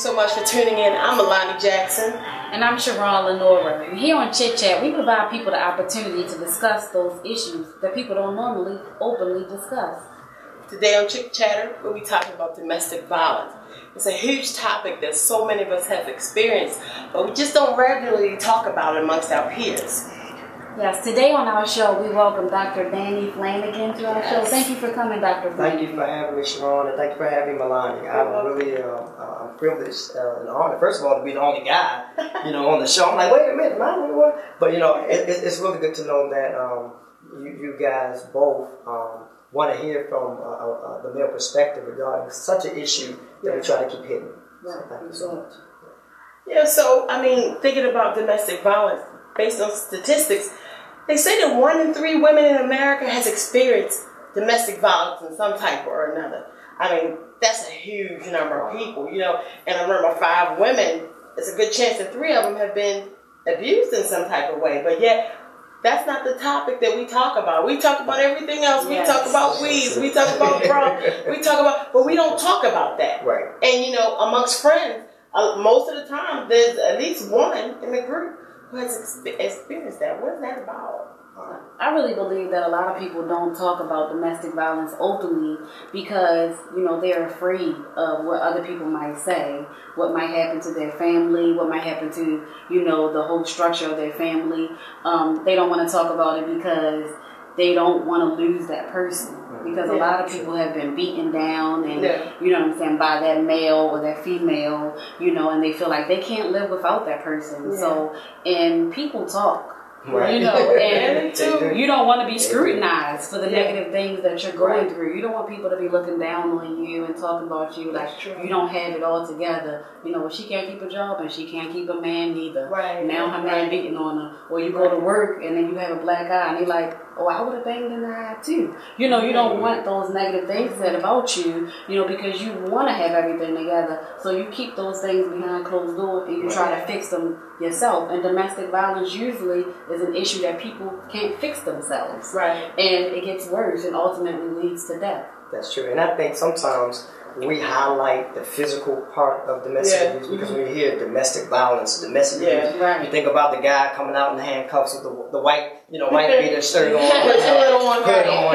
so much for tuning in. I'm Melani Jackson. And I'm ShaRon Leanora. And here on Chit Chat, we provide people the opportunity to discuss those issues that people don't normally openly discuss. Today on Chic Chatter, we'll be talking about domestic violence. It's a huge topic that so many of us have experienced, but we just don't regularly talk about it amongst our peers. Yes, today on our show, we welcome Dr. Dany Flanagan to our show. Thank you for coming, Dr. Flanagan. Thank you for having me, ShaRon, and thank you for having Melani. I'm really privileged and honored, first of all, to be the only guy, on the show. I'm like, wait a minute, am I the only one? But, it's really good to know that you guys both want to hear from the male perspective regarding such an issue that we try to keep hidden. So thank you so much. Yeah, so, thinking about domestic violence, based on statistics, they say that 1 in 3 women in America has experienced domestic violence in some type or another. That's a huge number of people, and I remember 5 women, it's a good chance that 3 of them have been abused in some type of way, but yet that's not the topic that we talk about. We talk about everything else. We talk about weeds, we talk about but we don't talk about that. Right. And, amongst friends, most of the time, there's at least one in the group who has experienced that. What's that about? I really believe that a lot of people don't talk about domestic violence openly because, they're afraid of what other people might say, what might happen to their family, what might happen to, the whole structure of their family. They don't want to talk about it because they don't want to lose that person. Because a lot of people have been beaten down and, by that male or that female, and they feel like they can't live without that person. Yeah. So, and people talk. Right. And you don't want to be scrutinized for the negative things that you're going through. You don't want people to be looking down on you and talking about you like you don't have it all together. Well, she can't keep a job and she can't keep a man neither. Right. Now her man beating on her. Or you go to work and then you have a black eye and they're like, oh, I would have banged in the eye too. You don't want those negative things said about you, because you want to have everything together. So you keep those things behind closed doors and you try to fix them yourself. And domestic violence usually is an issue that people can't fix themselves. Right. And it gets worse and ultimately leads to death. That's true. And I think sometimes we highlight the physical part of domestic abuse because when you hear domestic violence, domestic abuse, you think about the guy coming out in the handcuffs with the white, white beater shirt on, hood on.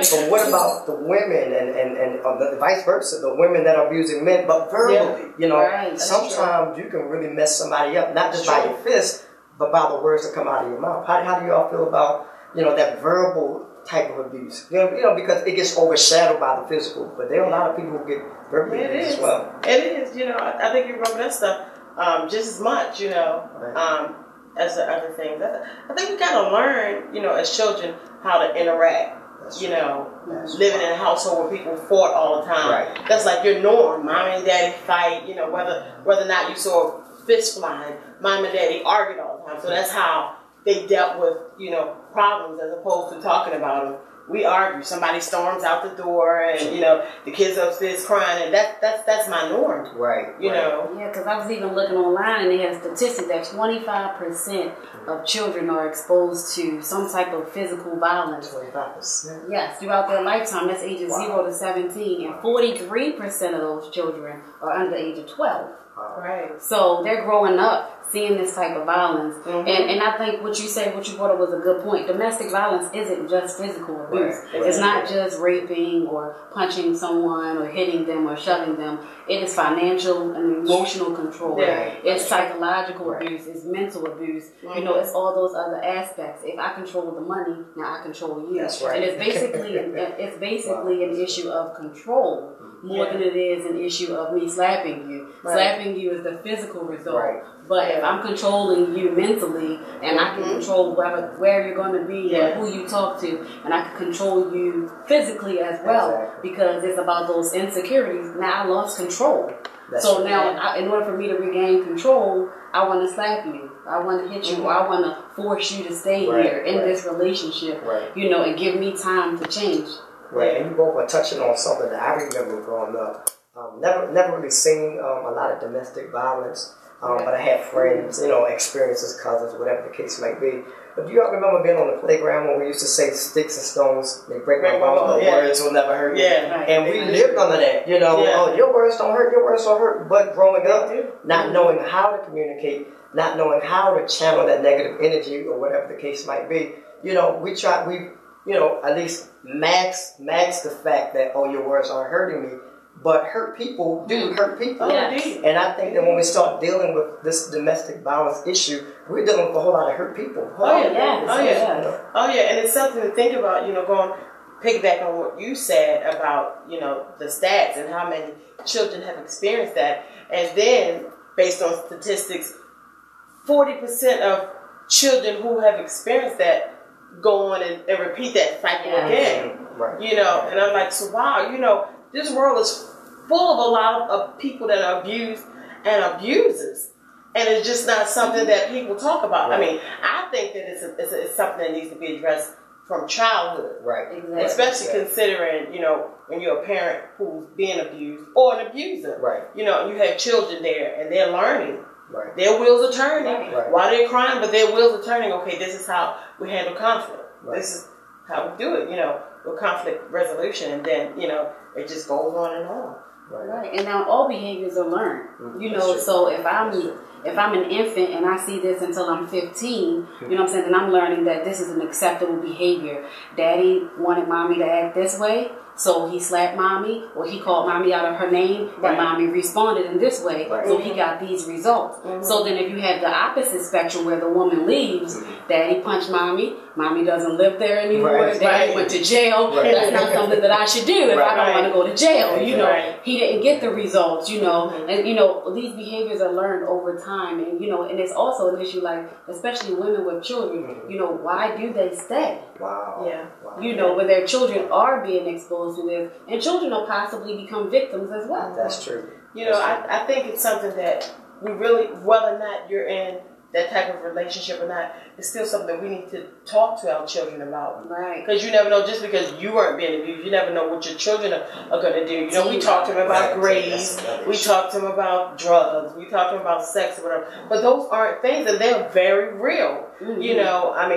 But what about the women and the vice versa, the women that are abusing men, but verbally, sometimes you can really mess somebody up, not just by your fist, but by the words that come out of your mouth. How do you all feel about, that verbal type of abuse? Because it gets overshadowed by the physical, but there are a lot of people who get verbally abused as well. It is, I think you wrote that stuff just as much, as the other things. I think we gotta learn, as children, how to interact. Living in a household where people fought all the time. Right. That's like your norm. Mom and daddy fight, whether or not you saw fists flying, mom and daddy argued all the time. So that's how they dealt with, problems as opposed to talking about them. We argue. Somebody storms out the door and, the kids upstairs crying. And that's my norm. Right. Yeah, because I was even looking online and they had a statistic that 25% of children are exposed to some type of physical violence. 25%? Yes, throughout their lifetime. That's ages 0 to 17. And 43% of those children are under the age of 12. Right. So they're growing up seeing this type of violence. And I think what you brought up was a good point. Domestic violence isn't just physical abuse. Right. It's not just raping or punching someone or hitting them or shoving them. It is financial and emotional control. Yeah. It's psychological abuse. It's mental abuse. It's all those other aspects. If I control the money, now I control you. That's right. And it's basically an issue of control more than it is an issue of me slapping you. Right. Slapping you is the physical result. Right. But if I'm controlling you mentally and I can control where you're going to be and who you talk to, and I can control you physically as well because it's about those insecurities, now I lost control. So now, in order for me to regain control, I want to slap you. I want to hit you. Or I want to force you to stay here in this relationship, and give me time to change. Right, and you both were touching on something that I remember growing up. Never really seen a lot of domestic violence But I had friends, experiences, cousins, whatever the case might be. But do y'all remember being on the playground when we used to say sticks and stones, they break my bones, but words will never hurt you? Yeah. And we lived under that, oh, your words don't hurt. But growing up, not knowing how to communicate, not knowing how to channel that negative energy or whatever the case might be, we at least max the fact that, oh, your words aren't hurting me. But hurt people do hurt people. And I think that when we start dealing with this domestic violence issue, we're dealing with a whole lot of hurt people. And it's something to think about, going piggyback on what you said about, the stats and how many children have experienced that. And then, based on statistics, 40% of children who have experienced that go on and repeat that cycle again. Right. And I'm like, so wow, this world is full of a lot of people that are abused and abusers. And it's just not something that people talk about. Right. I mean, I think that it's something that needs to be addressed from childhood. Right. Exactly. Especially considering, when you're a parent who's being abused or an abuser. Right. You have children there and they're learning. Right. Their wheels are turning. Right. While they're crying, but their wheels are turning. Okay, this is how we handle conflict. Right. This is how we do it, with conflict resolution. And then, it just goes on and on. Right. And now all behaviors are learned. So if I'm an infant and I see this until I'm 15, then I'm learning that this is an acceptable behavior. Daddy wanted mommy to act this way, so he slapped mommy, or he called mommy out of her name, and mommy responded in this way, so he got these results. So then if you have the opposite spectrum where the woman leaves, daddy punched mommy doesn't live there anymore, daddy went to jail, that's not something that I should do if I don't want to go to jail, he didn't get the results, and these behaviors are learned over time, and and it's also an issue, like, especially women with children, why do they stay? Wow. Yeah. Wow. When their children are being exposed to this, and children will possibly become victims as well. That's true. I think it's something that we really, whether or not you're in that type of relationship or not, it's still something that we need to talk to our children about. Right. Because you never know, just because you weren't being abused, you never know what your children are going to do. We talk to them about grades, we talk to them about drugs, we talk to them about sex or whatever. But those aren't things, and they're very real.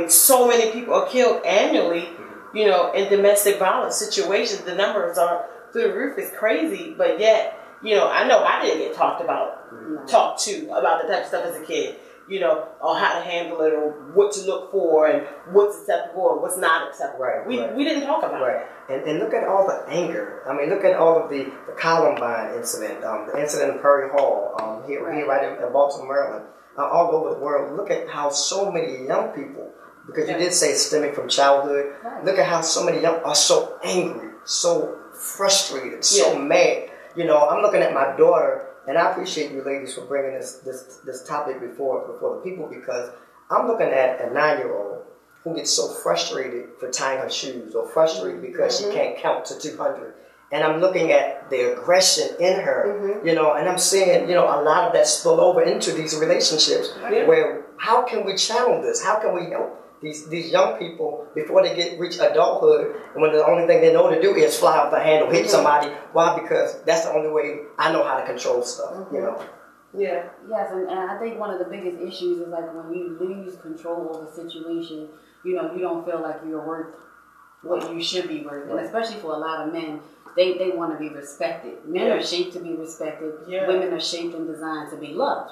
So many people are killed annually, in domestic violence situations. The numbers are through the roof. It's crazy, but yet, I know I didn't get talked to about the type of stuff as a kid. Or how to handle it, or what to look for, and what's acceptable and what's not acceptable. We didn't talk about it. And look at all the anger. I mean, look at all of the Columbine incident, the incident in Perry Hall, here right in Baltimore, Maryland, all over the world. Look at how so many young people, because you did say it's stemming from childhood. Look at how so many young are so angry, so frustrated, so mad. I'm looking at my daughter. And I appreciate you ladies for bringing this topic before the people, because I'm looking at a 9-year-old who gets so frustrated for tying her shoes, or frustrated because she can't count to 200. And I'm looking at the aggression in her, and I'm seeing, a lot of that spill over into these relationships where how can we channel this? How can we help these young people before they reach adulthood, and when the only thing they know to do is fly off the handle, hit somebody? Why? Because that's the only way I know how to control stuff. Yeah. Yes, and I think one of the biggest issues is, like, when you lose control of a situation, you don't feel like you're worth what you should be worth, and especially for a lot of men. They want to be respected. Men are shaped to be respected. Women are shaped and designed to be loved.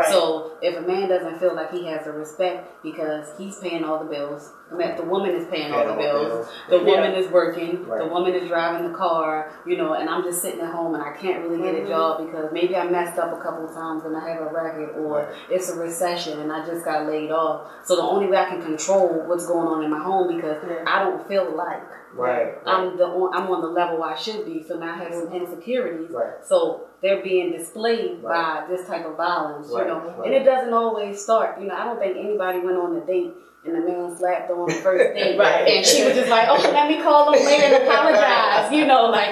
So if a man doesn't feel like he has the respect because he's paying all the bills, the woman is paying all the bills, the woman is working, the woman is driving the car, and I'm just sitting at home and I can't really get a job because maybe I messed up a couple of times and I have a record, or it's a recession and I just got laid off. So the only way I can control what's going on in my home, because I don't feel like I'm on the level I should be, so now I have some insecurities. So they're being displayed by this type of violence, and it doesn't always start. I don't think anybody went on a date and the man slapped her on the first date, and she was just like, "Oh, let me call him later and apologize."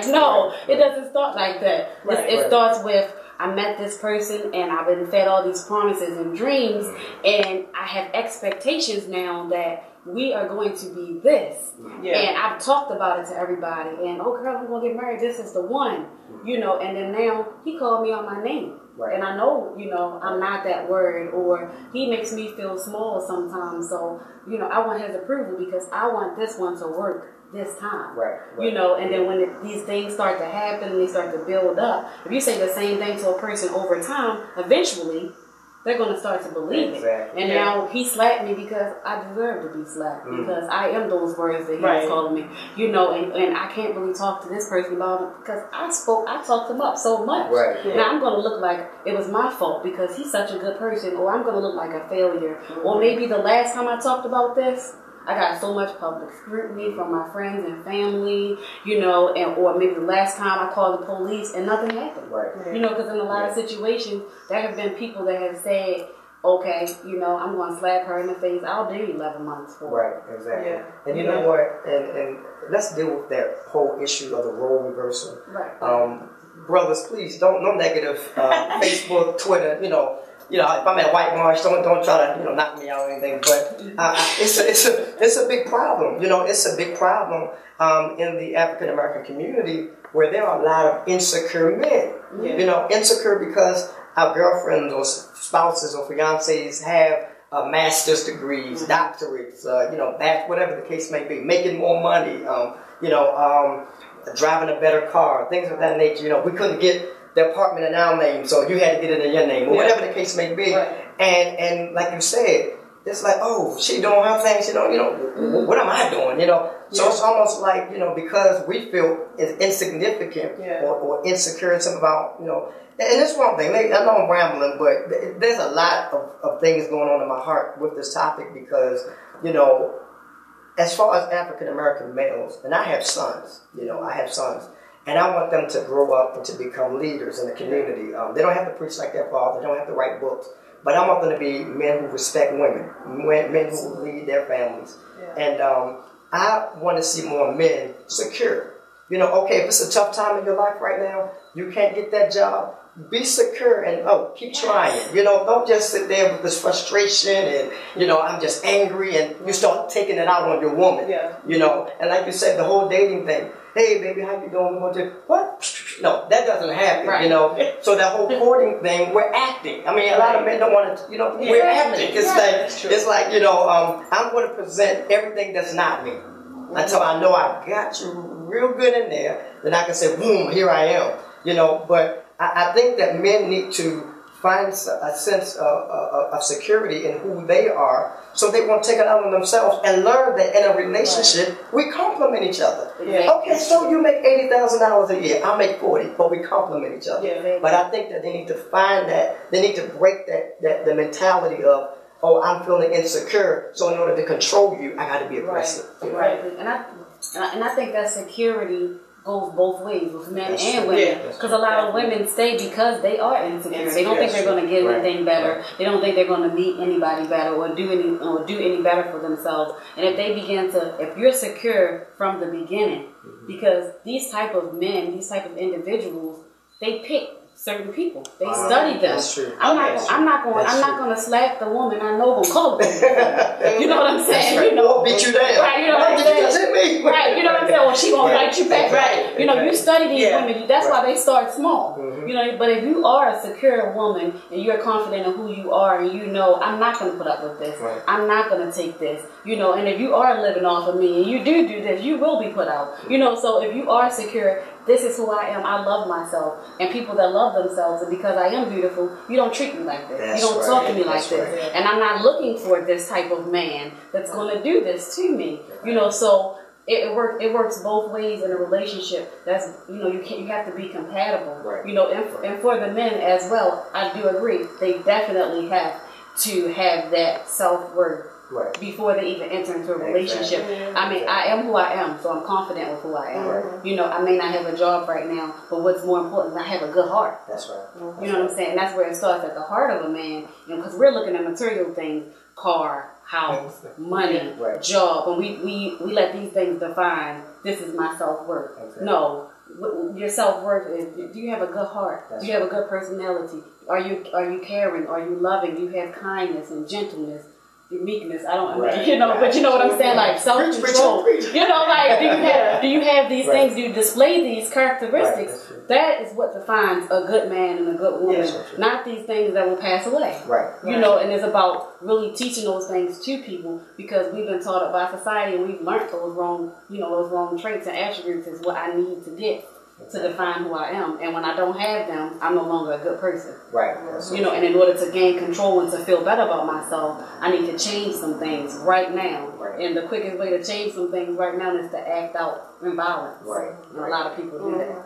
No, it doesn't start like that. It starts with, I met this person and I've been fed all these promises and dreams, and I have expectations now that we are going to be this. And I've talked about it to everybody, and oh girl, I'm going to get married, this is the one, and then now he called me on my name. Right. And I know, you know, I'm not that word, or he makes me feel small sometimes. So, you know, I want his approval because I want this one to work this time. Right. You know, and then when these things start to happen and they start to build up, if you say the same thing to a person over time, eventually they're going to start to believe it. And now he slapped me because I deserve to be slapped because I am those words that he was calling me. You know, and I can't really talk to this person about it because I talked him up so much. Right. Now I'm going to look like it was my fault because he's such a good person, or I'm going to look like a failure. Or maybe the last time I talked about this, I got so much public scrutiny from my friends and family, you know, or maybe the last time I called the police and nothing happened. Right. You know, because in a lot of situations, there have been people that have said, okay, you know, I'm going to slap her in the face. I'll do 11 months for it. Right, exactly. Yeah. And you know what? And let's deal with that whole issue of the role reversal. Right. Brothers, please, no negative Facebook, Twitter, you know, if I'm at White Marsh, don't try to, knock me out or anything. But it's a big problem. You know, it's a big problem in the African American community where there are a lot of insecure men. Yeah. You know, insecure because our girlfriends or spouses or fiancés have master's degrees, doctorates, whatever the case may be, making more money, driving a better car, things of that nature. You know, we couldn't get the apartment in our name, so you had to get it in your name, or whatever the case may be. Right. And like you said, it's like, oh, she doing her thing, what am I doing, So it's almost like, because we feel insignificant or insecure in something about, and that's one thing, I know I'm rambling, but there's a lot of things going on in my heart with this topic because, as far as African American males, and I have sons, and I want them to grow up and to become leaders in the community. They don't have to preach like their father. They don't have to write books. But I want them to be men who respect women, men who lead their families. Yeah. And I want to see more men secure. Okay, if it's a tough time in your life right now, you can't get that job, be secure and keep trying. Don't just sit there with this frustration and, I'm just angry and you start taking it out on your woman. Yeah. And like you said, the whole dating thing. Hey, baby, how you doing? What? No, that doesn't happen, right. So that whole courting thing, we're acting. I mean, a lot of men don't want to, we're acting. It's like, I'm going to present everything that's not me until I know I got you real good in there. Then I can say, boom, here I am. But I think that men need to find a sense of security in who they are so they won't take it out on themselves and learn that in a relationship, we complement each other. Yeah. Okay, so you make $80,000 a year, I make 40, but we complement each other. Yeah. But I think that they need to find that, they need to break the mentality of, oh, I'm feeling insecure, so in order to control you, I got to be aggressive. Right. And I think that security goes both ways with men and women, because a lot of women stay because they are insecure. They don't think they're going to get anything better. They don't think they're going to meet anybody better or do any better for themselves. And if they begin to, if you're secure from the beginning, because these type of men, these type of individuals, they pick certain people. They study them. That's true. I'm not going to slap the woman I know gonna call her. You know what I'm saying? Right. Or beat you down. Right. You know what I'm saying? Right. You know what I'm saying? Well, she gonna bite you back. Right. You study these women. That's why they start small. Mm-hmm. But if you are a secure woman and you're confident in who you are, and I'm not going to put up with this. Right. I'm not going to take this. And if you are living off of me and you do this, you will be put out. So if you are secure, this is who I am. I love myself. And people that love themselves, and because I am beautiful, you don't treat me like this. You don't talk to me like this. Right. And I'm not looking for this type of man that's going to do this to me. So it works both ways in a relationship. That's you have to be compatible. Right. And for the men as well, I do agree. They definitely have to have that self-worth. Right. Before they even enter into a relationship. Exactly. I mean, I am who I am, so I'm confident with who I am. Right. I may not have a job right now, but what's more important is I have a good heart. That's right. You know what I'm saying? And that's where it starts, at the heart of a man. Because we're looking at material things, car, house, money, job, and we let these things define, this is my self-worth. Exactly. No. Your self-worth is, do you have a good heart? Do you have a good personality? Are you caring? Are you loving? Do you have kindness and gentleness? meekness. I don't, you know, but you know what I'm saying, like self-control. You know, like do you have these things? Do you display these characteristics? That is what defines a good man and a good woman. Not these things that will pass away. You know, and it's about really teaching those things to people, because we've been taught by society and we've learned those wrong, you know, those wrong traits and attributes is what I need to get to define who I am. And when I don't have them, I'm no longer a good person. You know, and in order to gain control and to feel better about myself, I need to change some things right now. And the quickest way to change some things right now is to act out in violence. And a lot of people do that.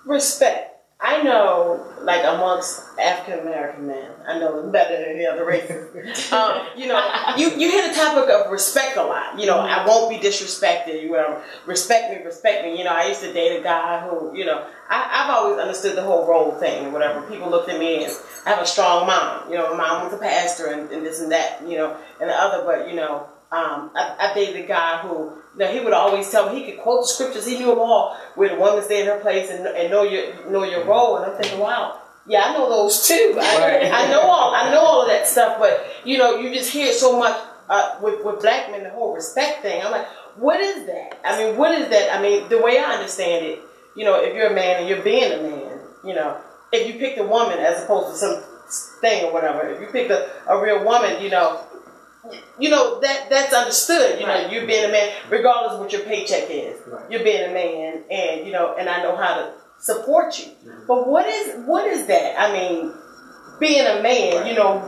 Respect. I know, like, amongst African American men, I know them better than the other races. You know, you hear the topic of respect a lot. You know, I won't be disrespected. You know, respect me. You know, I used to date a guy who, you know, I've always understood the whole role thing or whatever. People looked at me and I have a strong mom. You know, my mom was a pastor and this and that, you know, and the other, but, you know, I dated a guy who, you know, he would always tell me, he could quote the scriptures, he knew them all, where the woman stay in her place and know your role. And I'm thinking, wow, yeah, I know those too. I know all of that stuff, but you know, you just hear so much with black men, the whole respect thing. I'm like, what is that? I mean, what is that? I mean, the way I understand it, you know, if you're a man and you're being a man, you know, if you picked a woman as opposed to some thing or whatever, if you picked a real woman, you know that's understood. You know, you're being a man, regardless of what your paycheck is. You're being a man, and you know, and I know how to support you. But what is that? I mean, being a man, you know,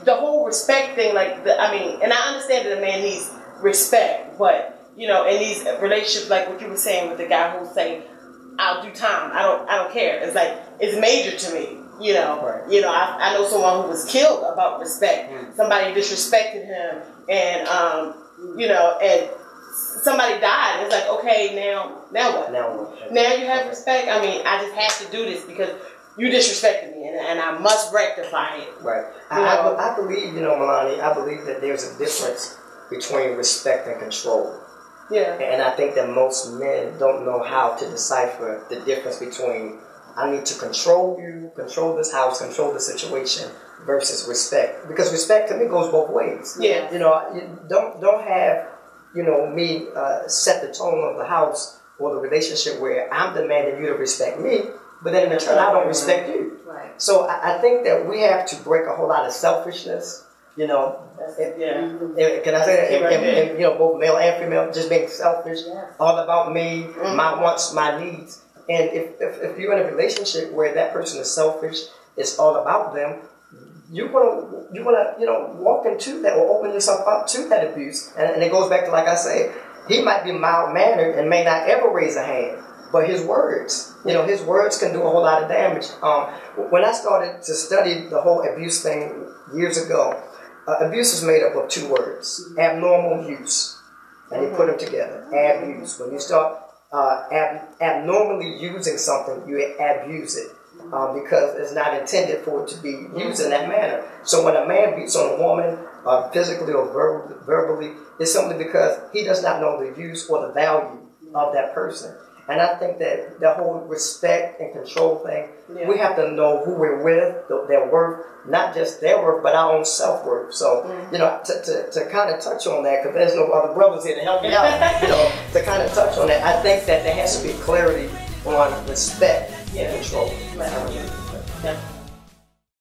the whole respect thing. Like, I mean, and I understand that a man needs respect, but you know, in these relationships, like what you were saying with the guy who's saying, "I'll do time. I don't care." It's like, it's major to me. You know, I know someone who was killed about respect. Somebody disrespected him, and you know, and somebody died. It's like, okay, now what? Now you have respect. I mean, I just have to do this because you disrespected me, and I must rectify it. I believe, you know, Melani, I believe that there's a difference between respect and control. And I think that most men don't know how to decipher the difference between, I need to control you, control this house, control the situation, versus respect. Because respect to me goes both ways. You know, you don't have, you know, me set the tone of the house or the relationship where I'm demanding you to respect me, but then in return I don't respect you. So I think that we have to break a whole lot of selfishness. You know, can I say that? And, you know, both male and female, just being selfish, all about me, my wants, my needs. And if you're in a relationship where that person is selfish, it's all about them, you wanna you know, walk into that or open yourself up to that abuse. And it goes back to, like I say, he might be mild mannered and may not ever raise a hand, but his words, you know, his words can do a whole lot of damage. When I started to study the whole abuse thing years ago, abuse is made up of two words: abnormal use, and you put them together. Abuse. When you start abnormally using something, you abuse it because it's not intended for it to be used in that manner. So when a man beats on a woman, physically or verbally, it's simply because he does not know the use or the value of that person. And I think that the whole respect and control thing, we have to know who we're with, their worth, not just their worth, but our own self-worth. So, you know, to kind of touch on that, because there's no other brothers here to help me out, you know, to kind of touch on that, I think that there has to be clarity on respect and control.